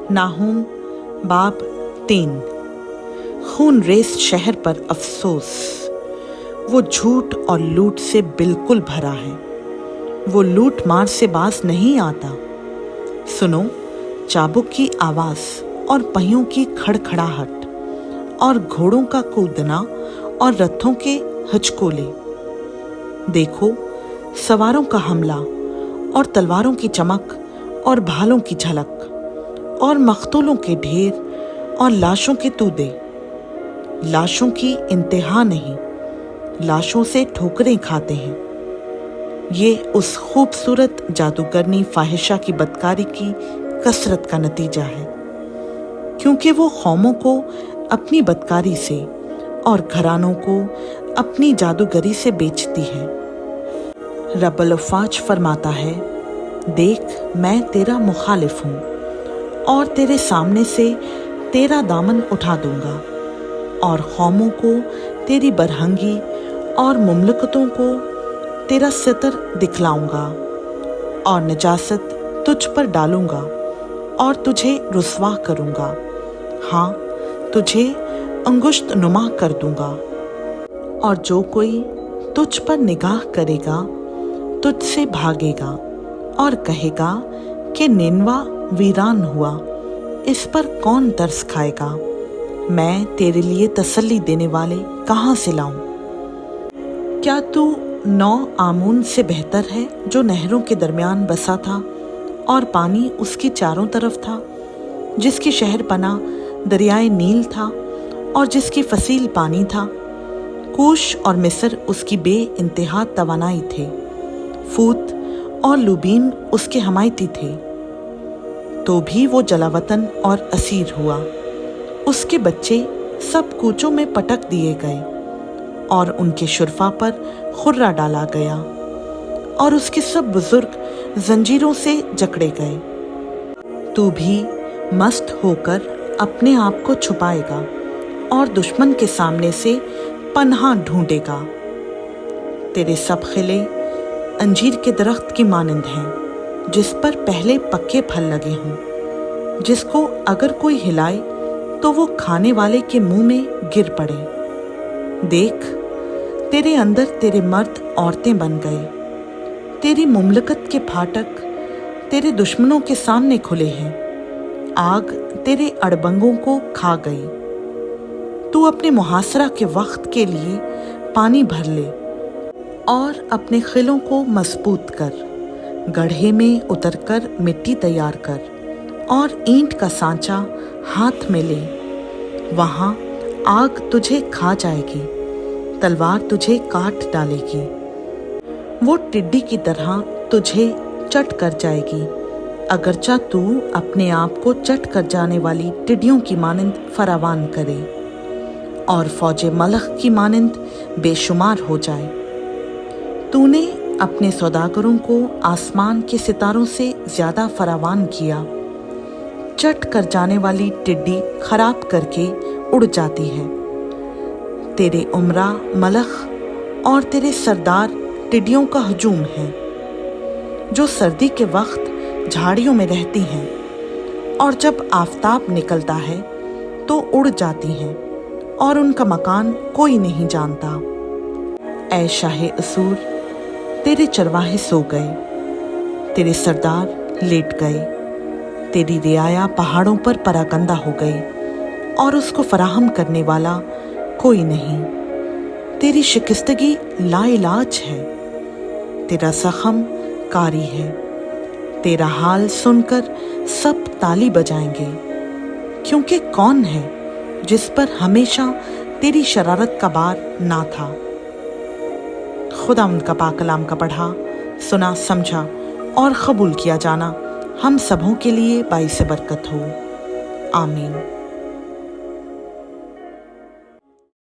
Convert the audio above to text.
नाहूम बाब 3। खून रेस शहर पर अफसोस, वो झूठ और लूट से बिल्कुल भरा है, वो लूट मार से बाज नहीं आता। सुनो चाबुक की आवाज़ और पहियों की खड़खड़ाहट और घोड़ों का कूदना और रथों के हचकोले। देखो सवारों का हमला और तलवारों की चमक और भालों की झलक और मख्तूलों के ढेर और लाशों के तूदे। लाशों की इंतहा नहीं, लाशों से ठोकरें खाते हैं। ये उस खूबसूरत जादूगरनी फाहिशा की बदकारी की कसरत का नतीजा है, क्योंकि वो कौमों को अपनी बदकारी से और घरानों को अपनी जादूगरी से बेचती है। रब्बुल अफ़वाज फरमाता है, देख मैं तेरा मुखालिफ हूँ और तेरे सामने से तेरा दामन उठा दूंगा और कौमों को तेरी बरहंगी और मुमलकतों को तेरा सितर दिखलाऊंगा और नजासत तुझ पर डालूंगा और तुझे रुस्वा करूंगा। हाँ, तुझे अंगुश्त नुमा कर दूंगा। और जो कोई तुझ पर निगाह करेगा तुझसे भागेगा और कहेगा कि निन्वा वीरान हुआ, इस पर कौन तरस खाएगा। मैं तेरे लिए तसल्ली देने वाले कहाँ से लाऊं? क्या तू 9 आमून से बेहतर है जो नहरों के दरमियान बसा था और पानी उसकी चारों तरफ था, जिसकी शहर पना दरियाए नील था और जिसकी फसील पानी था। कूश और मिस्र उसकी बे इंतहा तवानाई थे, फूत और लुबीन उसके हमायती थे। तो भी वो जलावतन और असीर हुआ, उसके बच्चे सब कूचों में पटक दिए गए और उनके शुरफा पर खुर्रा डाला गया और उसके सब बुजुर्ग जंजीरों से जकड़े गए। तू भी मस्त होकर अपने आप को छुपाएगा और दुश्मन के सामने से पनाह ढूंढेगा। तेरे सब खिले अंजीर के दरख्त की मानंद हैं, जिस पर पहले पक्के फल लगे हों, जिसको अगर कोई हिलाए तो वो खाने वाले के मुंह में गिर पड़े। देख तेरे अंदर तेरे मर्द औरतें बन गए, तेरी मुमलकत के फाटक तेरे दुश्मनों के सामने खुले हैं। आग तेरे अड़बंगों को खा गई। तू अपने मुहासरा के वक्त के लिए पानी भर ले और अपने खिलों को मजबूत कर, गड्ढे में उतरकर मिट्टी तैयार कर और ईंट का सांचा हाथ में ले। वहाँ आग तुझे खा जाएगी, तलवार तुझे काट डालेगी, वो टिड्डी की तरह तुझे चट कर जाएगी, अगरचा तू अपने आप को चट कर जाने वाली टिड्डियों की मानंद फरावान करे और फौजे मलख की मानंद बेशुमार हो जाए। तूने अपने सौदागरों को आसमान के सितारों से ज्यादा फरावान किया। चट कर जाने वाली टिड्डी खराब करके उड़ जाती है। तेरे उमरा मलख और तेरे सरदार टिड्डियों का हजूम है, जो सर्दी के वक्त झाड़ियों में रहती हैं और जब आफताब निकलता है तो उड़ जाती हैं और उनका मकान कोई नहीं जानता। ऐ शाहे असूर, तेरे चरवाहे सो गए, तेरे सरदार लेट गए, तेरी रियाया पहाड़ों पर परागंदा हो गई और उसको फराहम करने वाला कोई नहीं। तेरी शिकस्तगी लाइलाज है, तेरा जख्म कारी है। तेरा हाल सुनकर सब ताली बजाएंगे, क्योंकि कौन है जिस पर हमेशा तेरी शरारत का बार ना था। खुदा उनका पाक कलाम का पढ़ा, सुना, समझा और कबूल किया जाना हम सबों के लिए बाइस बरकत हो। आमीन।